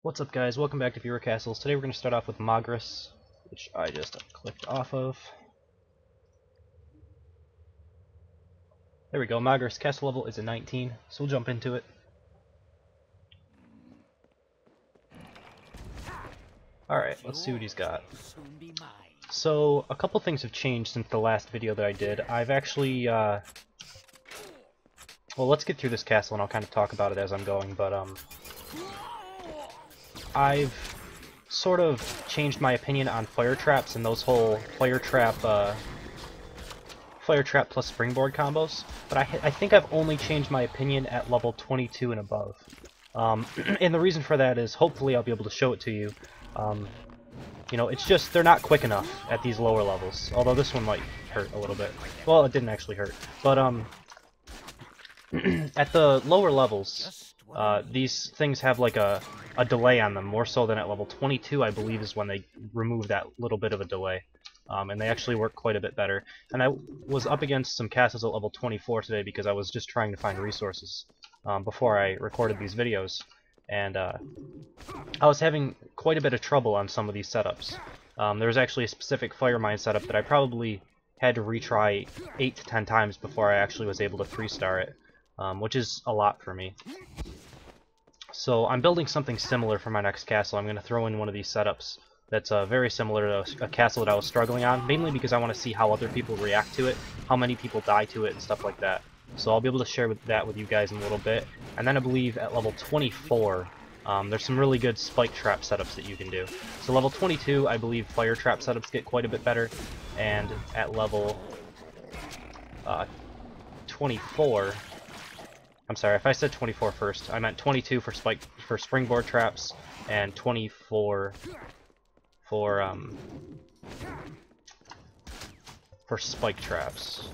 What's up, guys? Welcome back to Viewer Castles. Today we're going to start off with Mogris, which I just clicked off of. There we go. Mogris castle level is a 19, so we'll jump into it. Alright, let's see what he's got. So, a couple things have changed since the last video that I did. I've actually, well, let's get through this castle and I'll kind of talk about it as I'm going, but, I've sort of changed my opinion on fire traps and those whole fire trap plus springboard combos, but I think I've only changed my opinion at level 22 and above. And the reason for that is hopefully I'll be able to show it to you. You know, it's just they're not quick enough at these lower levels, although this one might hurt a little bit. Well, it didn't actually hurt, but at the lower levels, these things have like a delay on them, more so than at level 22, I believe, is when they remove that little bit of a delay. And they actually work quite a bit better. And I was up against some castles at level 24 today because I was just trying to find resources before I recorded these videos. And I was having quite a bit of trouble on some of these setups. There was actually a specific fire mine setup that I probably had to retry 8 to 10 times before I actually was able to 3-star it, which is a lot for me. So I'm building something similar for my next castle. I'm going to throw in one of these setups that's very similar to a castle that I was struggling on, mainly because I want to see how other people react to it, how many people die to it, and stuff like that. So I'll be able to share that with you guys in a little bit. And then I believe at level 24, there's some really good spike trap setups that you can do. So level 22, I believe fire trap setups get quite a bit better, and at level 24... I'm sorry, if I said 24 first, I meant 22 for springboard traps and 24 for spike traps.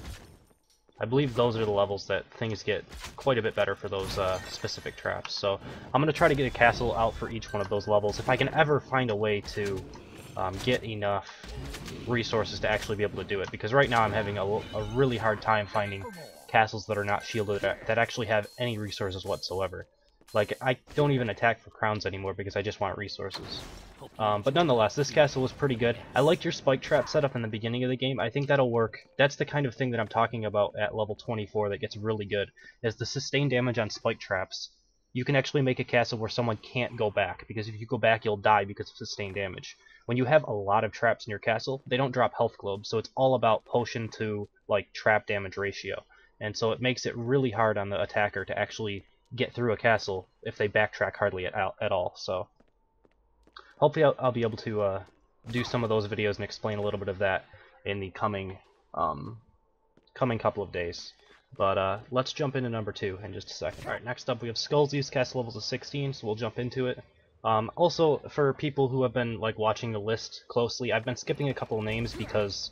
I believe those are the levels that things get quite a bit better for those specific traps. So I'm going to try to get a castle out for each one of those levels if I can ever find a way to get enough resources to actually be able to do it, because right now I'm having a really hard time finding castles that are not shielded that actually have any resources whatsoever. Like, I don't even attack for crowns anymore because I just want resources. But nonetheless, this castle was pretty good. I liked your spike trap setup in the beginning of the game. I think that'll work. That's the kind of thing that I'm talking about at level 24 that gets really good, is the sustained damage on spike traps. You can actually make a castle where someone can't go back, because if you go back you'll die because of sustained damage. When you have a lot of traps in your castle, they don't drop health globes, so it's all about potion to like trap damage ratio. And so it makes it really hard on the attacker to actually get through a castle if they backtrack hardly at all. So hopefully I'll be able to do some of those videos and explain a little bit of that in the coming couple of days. But let's jump into number 2 in just a second. Alright, next up we have Skullzyz, castle levels of 16, so we'll jump into it. Also, for people who have been like watching the list closely, I've been skipping a couple of names because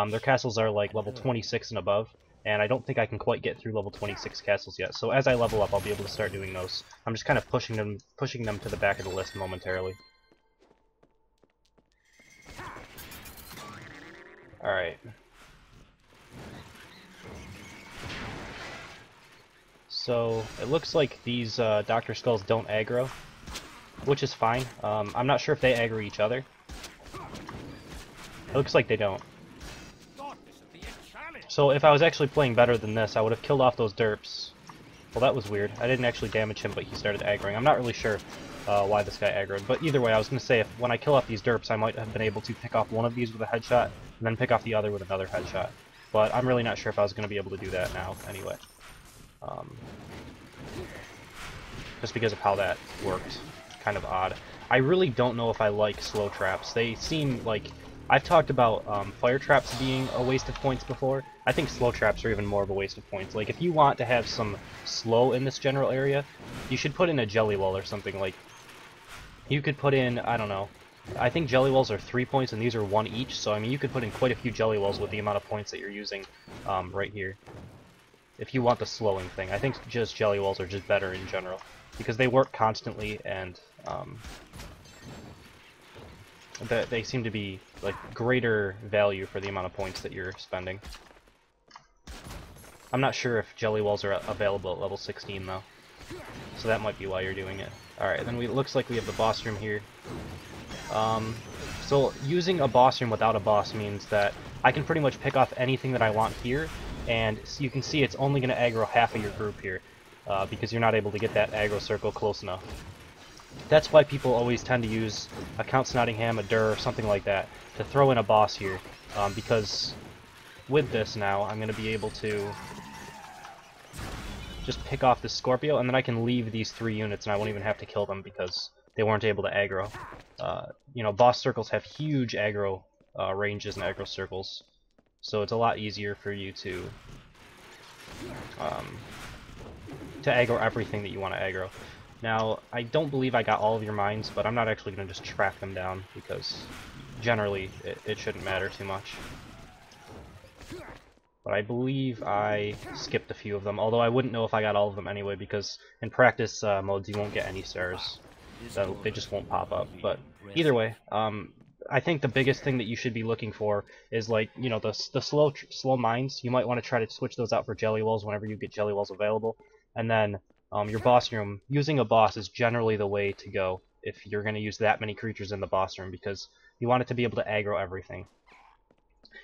their castles are like level 26 and above. And I don't think I can quite get through level 26 castles yet. So as I level up, I'll be able to start doing those. I'm just kind of pushing them to the back of the list momentarily. Alright. So it looks like these Dr. Skulls don't aggro, which is fine. I'm not sure if they aggro each other. It looks like they don't. So if I was actually playing better than this, I would have killed off those derps. Well, that was weird. I didn't actually damage him, but he started aggroing. I'm not really sure why this guy aggroed. But either way, I was going to say, when I kill off these derps, I might have been able to pick off one of these with a headshot, and then pick off the other with another headshot. But I'm really not sure if I was going to be able to do that now, anyway. Just because of how that worked. Kind of odd. I really don't know if I like slow traps. They seem like... I've talked about fire traps being a waste of points before. I think slow traps are even more of a waste of points. Like, if you want to have some slow in this general area, you should put in a jelly wall or something. Like, you could put in, I don't know, I think jelly walls are 3 points and these are 1 each, so I mean you could put in quite a few jelly walls with the amount of points that you're using right here. If you want the slowing thing. I think just jelly walls are just better in general, because they work constantly and they seem to be like greater value for the amount of points that you're spending. I'm not sure if jelly walls are available at level 16 though. so that might be why you're doing it. Alright, then it looks like we have the boss room here. So using a boss room without a boss means that I can pretty much pick off anything that I want here, and you can see it's only going to aggro half of your group here, because you're not able to get that aggro circle close enough. That's why people always tend to use a Count Snottingham, a Dur, or something like that, to throw in a boss here, because with this now, I'm going to be able to just pick off the Scorpio, and then I can leave these 3 units and I won't even have to kill them because they weren't able to aggro. You know, boss circles have huge aggro ranges and aggro circles, so it's a lot easier for you to aggro everything that you want to aggro. Now, I don't believe I got all of your mines, but I'm not actually going to just track them down because generally it shouldn't matter too much. But I believe I skipped a few of them, although I wouldn't know if I got all of them anyway, because in practice modes you won't get any stars. So they just won't pop up. But either way, I think the biggest thing that you should be looking for is, like, you know, the slow mines. You might want to try to switch those out for jelly walls whenever you get jelly walls available. And then your boss room, using a boss is generally the way to go if you're going to use that many creatures in the boss room, because you want it to be able to aggro everything.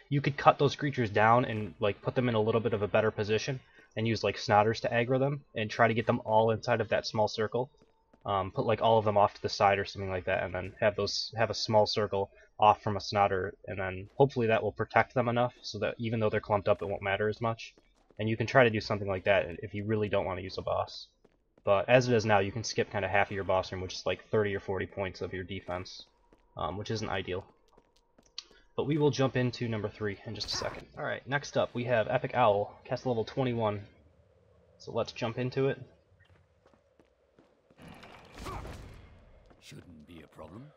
You could cut those creatures down and, like, put them in a little bit of a better position and use, like, Snotters to aggro them and try to get them all inside of that small circle. Put, like, all of them off to the side or something like that, and then have a small circle off from a Snotter, and then hopefully that will protect them enough so that even though they're clumped up, it won't matter as much. And you can try to do something like that if you really don't want to use a boss. But as it is now, you can skip kind of half of your boss room, which is like 30 or 40 points of your defense, which isn't ideal. But we will jump into number 3 in just a second. Alright, next up we have EpicOwl, cast level 21. So let's jump into it. Shouldn't be a problem.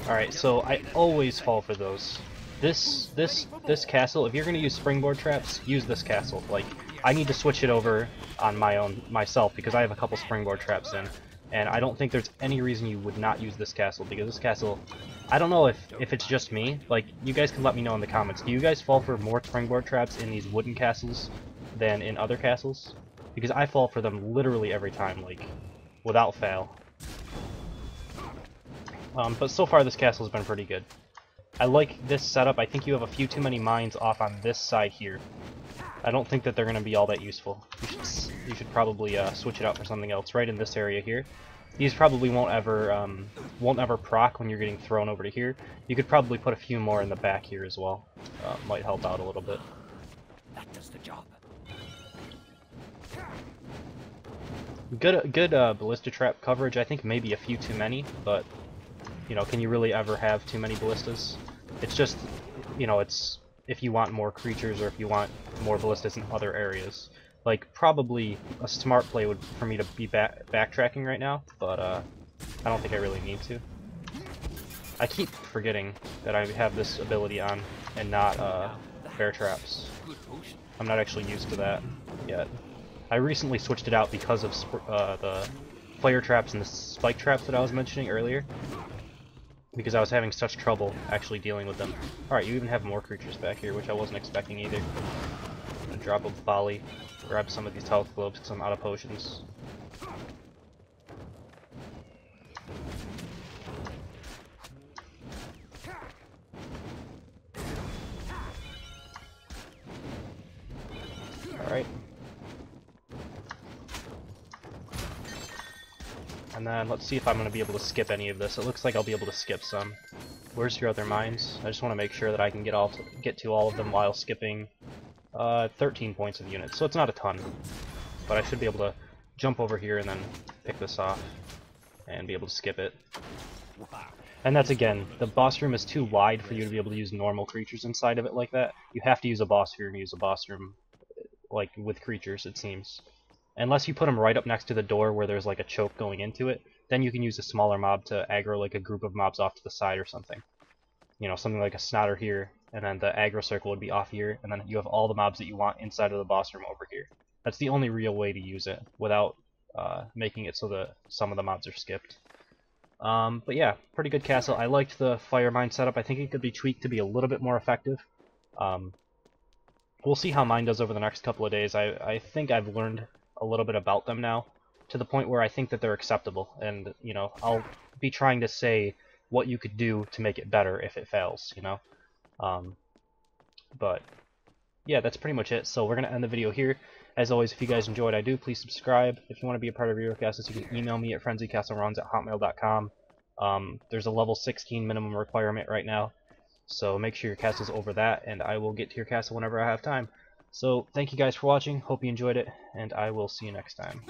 Alright, so I always fall for those. This castle, if you're going to use springboard traps, use this castle. Like, I need to switch it over on myself because I have a couple springboard traps in. And I don't think there's any reason you would not use this castle, because this castle, I don't know if it's just me. Like, you guys can let me know in the comments. Do you guys fall for more springboard traps in these wooden castles than in other castles? Because I fall for them literally every time, like, without fail. But so far this castle has been pretty good. I like this setup. I think you have a few too many mines off on this side here. I don't think that they're going to be all that useful. You should probably switch it out for something else right in this area here. These probably won't ever proc when you're getting thrown over to here. You could probably put a few more in the back here as well. Might help out a little bit. That does the job. Good ballista trap coverage. I think maybe a few too many, but you know, can you really ever have too many ballistas? It's just, you know, it's if you want more creatures or if you want more ballistas in other areas. Like, probably a smart play would for me to be backtracking right now, but I don't think I really need to. I keep forgetting that I have this ability on and not bear traps. I'm not actually used to that yet. I recently switched it out because of the fire traps and the spike traps that I was mentioning earlier, because I was having such trouble actually dealing with them. Alright, you even have more creatures back here, which I wasn't expecting either. I'm gonna drop a volley, grab some of these health globes because I'm out of potions. Alright. And then let's see if I'm going to be able to skip any of this. It looks like I'll be able to skip some. Where's your other mines? I just want to make sure that I can get to all of them while skipping 13 points of units. So it's not a ton, but I should be able to jump over here and then pick this off and be able to skip it. And that's, again, the boss room is too wide for you to be able to use normal creatures inside of it like that. You have to use a boss room to use a boss room, like, with creatures, it seems. Unless you put them right up next to the door where there's like a choke going into it, then you can use a smaller mob to aggro like a group of mobs off to the side or something. You know, something like a Snotter here, and then the aggro circle would be off here, and then you have all the mobs that you want inside of the boss room over here. That's the only real way to use it, without making it so that some of the mobs are skipped. But yeah, pretty good castle. I liked the fire mine setup. I think it could be tweaked to be a little bit more effective. We'll see how mine does over the next couple of days. I think I've learned a little bit about them now, to the point where I think that they're acceptable, and, you know, I'll be trying to say what you could do to make it better if it fails, you know? But, yeah, that's pretty much it. So we're going to end the video here. As always, if you guys enjoyed, please subscribe. If you want to be a part of Eurocastus, you can email me at frenzycastleruns@hotmail.com. There's a level 16 minimum requirement right now, so make sure your castle's over that, and I will get to your castle whenever I have time. So, thank you guys for watching, hope you enjoyed it, and I will see you next time.